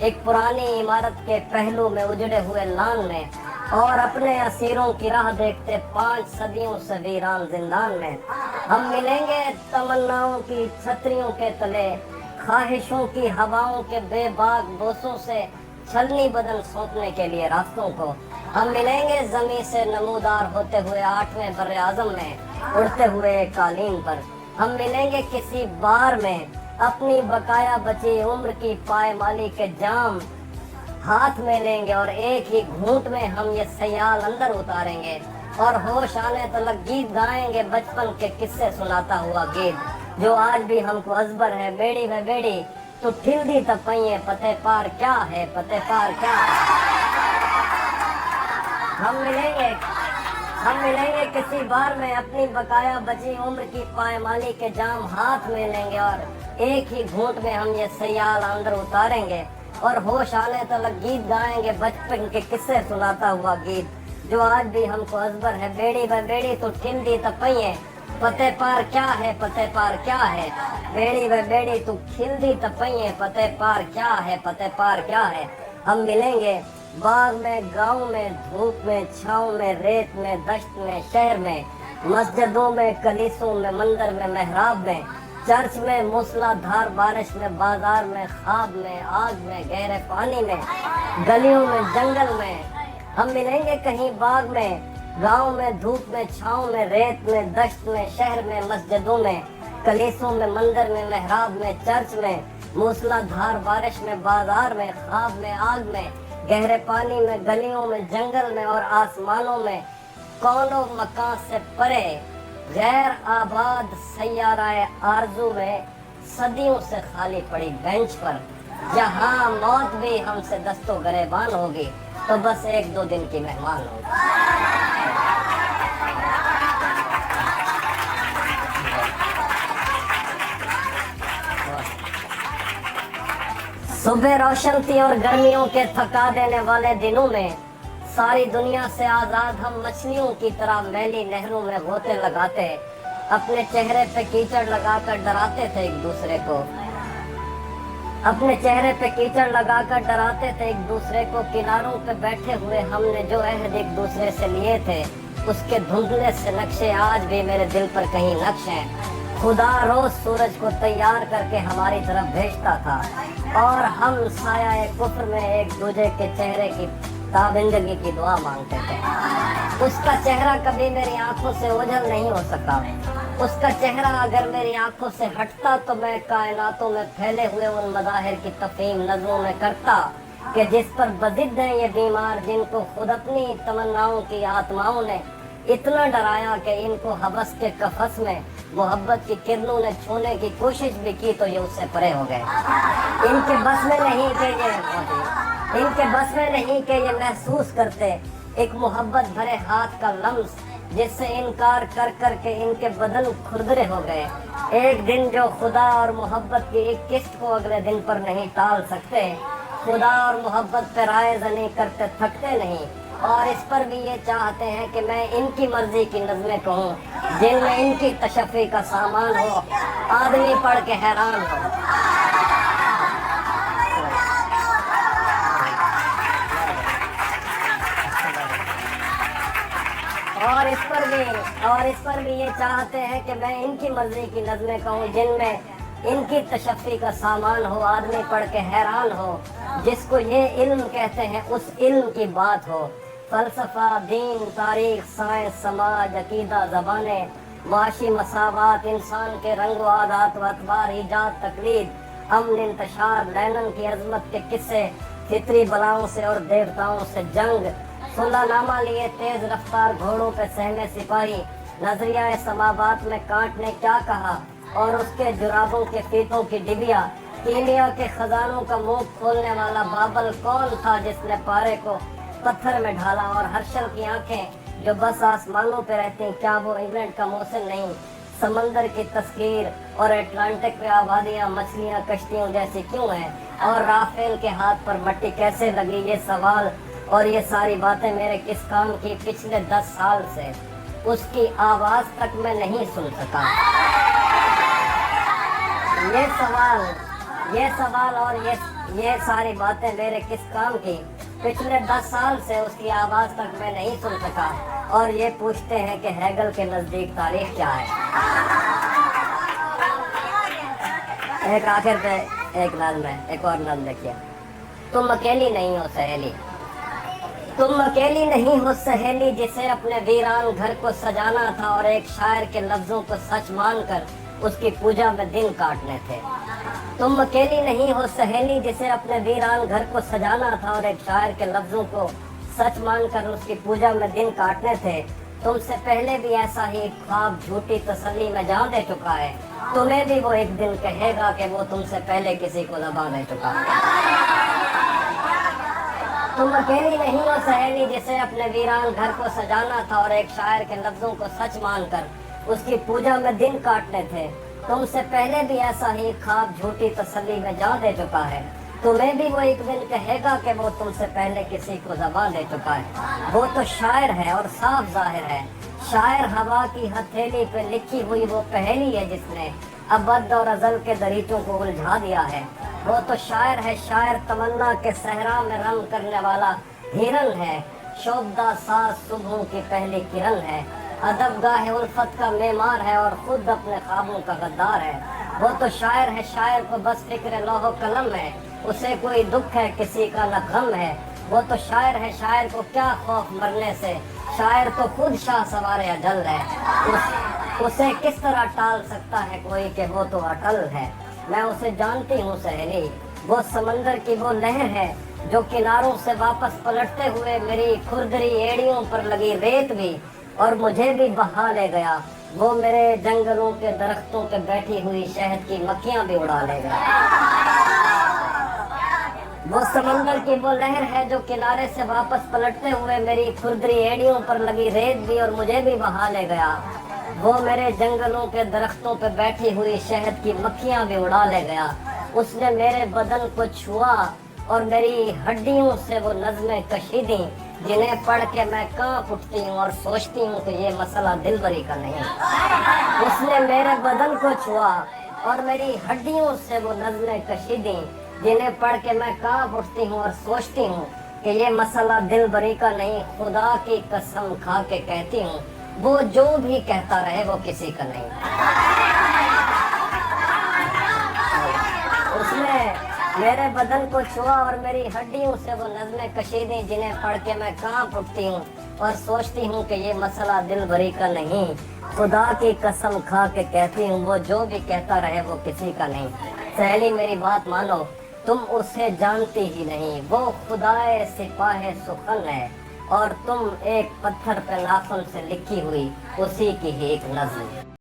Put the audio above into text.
ایک پرانی عمارت کے پہلو میں اجڑے ہوئے لان میں، اور اپنے اسیروں کی راہ دیکھتے 5 صدیوں سے ویران زندان میں۔ ہم ملیں گے تمناؤں کی چھتریوں کے تلے، خواہشوں کی ہواؤں کے بے باک بوسوں سے چھلنی بدن سونپنے کے لیے راستوں کو۔ ہم ملیں گے زمیں سے نمودار ہوتے ہوئے 8ویں بر اعظم میں، اڑتے ہوئے قالین پر۔ ہم ملیں گے کسی بار میں، اپنی بقایا بچی عمر کی پائمالی کے جام ہاتھ میں لیں گے، اور ایک ہی گھونٹ میں ہم یہ سیال اندر اتاریں گے، اور ہوش آنے تلک گیت گائیں گے بچپن کے قصے سناتا ہوا گیت جو آج بھی ہم کو ازبر ہے۔ بیڑی میں بیڑی تو ٹھل دی تپئیں، پتے پار کیا ہے، پتے پار کیا ہے۔ ہم ملیں گے کسی بار میں، اپنی بقایا بچی عمر کی پائمالی کے جام ہاتھ میں لیں گے، اور ایک ہی گھونٹ میں ہم یہ سیال اندر اتاریں گے، اور ہوش آنے تلک گیت گائیں گے بچپن کے قصے سناتا ہوا گیت جو آج بھی ہم کو ازبر ہے۔ بیڑی میں بیڑی تو ٹھل دی تپئیں، پتے پار کیا ہے، پتے پار کیا ہے۔ بیڑی میں بیڑی تو کھل دی تپئیں، پتے پار کیا ہے، پتے پار کیا ہے۔ ہم ملیں گے باغ میں، گاؤں میں، دھوپ میں، چھاؤں میں، ریت میں، دشت میں، شہر میں، مسجدوں میں، کلیسوں میں، مندر میں، محراب میں، چرچ میں، موسلا دھار بارش میں، بازار میں، خواب میں، آگ میں، گہرے پانی میں، گلیوں میں، جنگل میں۔ ہم ملیں گے کہیں باغ میں، گاؤں میں، دھوپ میں، چھاؤں میں، ریت میں، دشت میں، شہر میں، مسجدوں میں، کلیسوں میں، مندر میں، محراب میں، چرچ میں، موسلا دھار بارش میں، بازار میں، خواب میں، آگ میں، گہرے پانی میں، گلیوں میں، جنگل میں، اور آسمانوں میں، کون و مکان سے پرے غیر آباد سیارہ آرزو میں، صدیوں سے خالی پڑی بینچ پر، جہاں موت بھی ہم سے دست و گریبان ہوگی تو بس 1-2 دن کی مہمان ہوگی۔ صبح روشن تھی اور گرمیوں کے تھکا دینے والے دنوں میں ساری دنیا سے آزاد ہم مچھلیوں کی طرح میلی نہروں میں غوطے لگاتے، اپنے چہرے پہ کیچڑ لگا کر ڈراتے تھے ایک دوسرے کو، اپنے چہرے پہ کیچڑ لگا کر ڈراتے تھے ایک دوسرے کو۔ کناروں پہ بیٹھے ہوئے ہم نے جو عہد ایک دوسرے سے لیے تھے، اس کے دھندلے سے نقشے آج بھی میرے دل پر کہیں نقش ہیں۔ خدا روز سورج کو تیار کر کے ہماری طرف بھیجتا تھا، اور ہم سایہ کفر میں ایک دوسرے کے چہرے کی تابندگی کی دعا مانگتے تھے۔ اس کا چہرہ کبھی میری آنکھوں سے اوجھل نہیں ہو سکا، اس کا چہرہ اگر میری آنکھوں سے ہٹتا تو میں کائناتوں میں پھیلے ہوئے ان مظاہر کی تفہیم نظموں میں کرتا کہ جس پر بضد ہیں یہ بیمار، جن کو خود اپنی تمناؤں کی آتماؤں نے اتنا ڈرایا کہ ان کو حبس کے قفس میں محبت کی کرنوں نے چھونے کی کوشش بھی کی تو یہ اس سے پرے ہو گئے۔ ان کے بس میں نہیں کہ یہ محسوس کرتے ایک محبت بھرے ہاتھ کا لمس جس سے انکار کر کر کے ان کے بدن کھردرے ہو گئے۔ ایک دن جو خدا اور محبت کی ایک قسط کو اگلے دن پر نہیں ٹال سکتے، خدا اور محبت پہ رائے زنی کرتے تھکتے نہیں، اور اس پر بھی یہ چاہتے ہیں کہ میں ان کی مرضی کی نظمیں کہوں جن میں ان کی تشفی کا سامان ہو، آدمی پڑھ کے حیران ہو۔ اور اس پر بھی یہ چاہتے ہیں کہ میں ان کی مرضی کی نظمیں کہوں جن میں ان کی تشفی کا سامان ہو، آدمی پڑھ کے حیران ہو، جس کو یہ علم کہتے ہیں اس علم کی بات ہو۔ فلسفہ، دین، تاریخ، سائنس، سماج، عقیدہ، زبانیں، معاشی مساوات، انسان کے رنگ و عادات و اطوار، ایجاد، تقلید، امن، انتشار، لینن کی عظمت کے قصے، فطری بلاؤں سے اور دیوتاؤں سے جنگ، سلح نامہ لیے تیز رفتار گھوڑوں پہ سہمے سپاہی، نظریہ سماوات میں کانٹ نے کیا کہا اور اس کے جرابوں کے فیتوں کی ڈبیا، کیمیا کے خزانوں کا منہ کھولنے والا بابل کون تھا جس نے پارے کو پتھر میں ڈھالا، اور ہرشل کی آنکھیں جو بس آسمانوں پہ رہتی، کیا وہ انگلینڈ کا محسن نہیں؟ سمندر کی تسخیر اور اٹلانٹک پہ آبادیاں مچھلیاں کشتیوں جیسی کیوں ہیں؟ اور رافیل کے ہاتھ پر مٹی کیسے لگی؟ یہ سوال اور یہ ساری باتیں میرے کس کام کی؟ پچھلے 10 سال سے اس کی آواز تک میں نہیں سن سکا۔ یہ سوال اور یہ ساری باتیں میرے کس کام کی؟ پچھلے 10 سال سے اس کی آواز تک میں نہیں سن سکا، اور یہ پوچھتے ہیں کہ ہیگل کے نزدیک تاریخ کیا ہے۔ ایک آخر پہ ایک نظم ہے، ایک اور نظم دیکھیے۔ تم اکیلی نہیں ہو سہیلی، تم اکیلی نہیں ہو سہیلی، جسے اپنے ویران گھر کو سجانا تھا اور ایک شاعر کے لفظوں کو سچ مان کر اس کی پوجا میں دن کاٹنے تھے۔ تم اکیلی نہیں ہو سہیلی، جسے اپنے ویران گھر کو سجانا تھا اور ایک شاعر کے لفظوں کو سچ مان کر اس کی پوجا میں دن کاٹنے تھے۔ تم سے پہلے بھی ایسا ہی خواب جھوٹی تسلی میں جان دے چکا ہے، تمہیں بھی وہ ایک دن کہے گا کہ وہ تم سے پہلے کسی کو دبا دے چکا ہے۔ تم اکیلی نہیں ہو سہیلی، جسے اپنے ویران گھر کو سجانا تھا اور ایک شاعر کے لفظوں کو سچ مان کر اس کی پوجا میں دن کاٹنے تھے۔ تم سے پہلے بھی ایسا ہی خواب جھوٹی تسلی میں جان دے چکا ہے، تمہیں بھی وہ ایک دن کہے گا کہ وہ تم سے پہلے کسی کو زبان دے چکا ہے۔ وہ تو شاعر ہے اور صاف ظاہر ہے، شاعر ہوا کی ہتھیلی پہ لکھی ہوئی وہ پہلی ہے جس نے ابد اور ازل کے دریچوں کو الجھا دیا ہے۔ وہ تو شاعر ہے، شاعر تمنا کے صحرا میں رنگ کرنے والا ہرن ہے، شوبدہ ساز صبحوں کی پہلی کرن ہے، ادب گاہ الفت کا معمار ہے اور خود اپنے خوابوں کا غدار ہے۔ وہ تو شاعر ہے، شاعر کو بس فکر لوح و قلم ہے، اسے کوئی دکھ ہے کسی کا نہ غم ہے۔ وہ تو شاعر ہے، شاعر کو کیا خوف مرنے سے، شاعر تو خود شاہ سوار اجل ہے، اسے کس طرح ٹال سکتا ہے کوئی کہ وہ تو اٹل ہے۔ میں اسے جانتی ہوں سہیلی، وہ سمندر کی وہ لہر ہے جو کناروں سے واپس پلٹتے ہوئے میری کھردری ایڑیوں پر لگی ریت بھی اور مجھے بھی بہا لے گیا، وہ میرے جنگلوں کے درختوں پہ بیٹھی ہوئی شہد کی مکھیاں بھی اڑا لے گیا۔ وہ سمندر کی وہ لہر ہے جو کنارے سے واپس پلٹتے ہوئے میری کھردری ایڑیوں پر لگی ریت بھی اور مجھے بھی بہا لے گیا، وہ میرے جنگلوں کے درختوں پہ بیٹھی ہوئی شہد کی مکھیاں بھی اڑا لے گیا۔ اس نے میرے بدن کو چھوا اور میری ہڈیوں سے وہ نظمیں کشیدیں جنہیں پڑھ کے میں کانپ اٹھتی ہوں اور سوچتی ہوں کہ یہ مسئلہ دل بری کا نہیں۔ اس نے میرے بدن کو چھوا اور میری ہڈیوں سے وہ نظمیں کشیدیں جنہیں پڑھ کے میں کانپ اٹھتی ہوں اور سوچتی ہوں کہ یہ مسئلہ دل بری کا نہیں۔ خدا کی قسم کھا کے کہتی ہوں، وہ جو بھی کہتا رہے وہ کسی کا نہیں۔ اس نے میرے بدن کو چھوا اور میری ہڈیوں سے وہ نظمیں کشیدیں جنہیں پڑھ کے میں کانپ اٹھتی ہوں اور سوچتی ہوں کہ یہ مسئلہ دل بری کا نہیں۔ خدا کی قسم کھا کے کہتی ہوں، وہ جو بھی کہتا رہے وہ کسی کا نہیں۔ سہیلی میری بات مانو، تم اسے جانتی ہی نہیں، وہ خدائے سپاہ سخن ہے اور تم ایک پتھر پہ ناخن سے لکھی ہوئی اسی کی ہی ایک نظم۔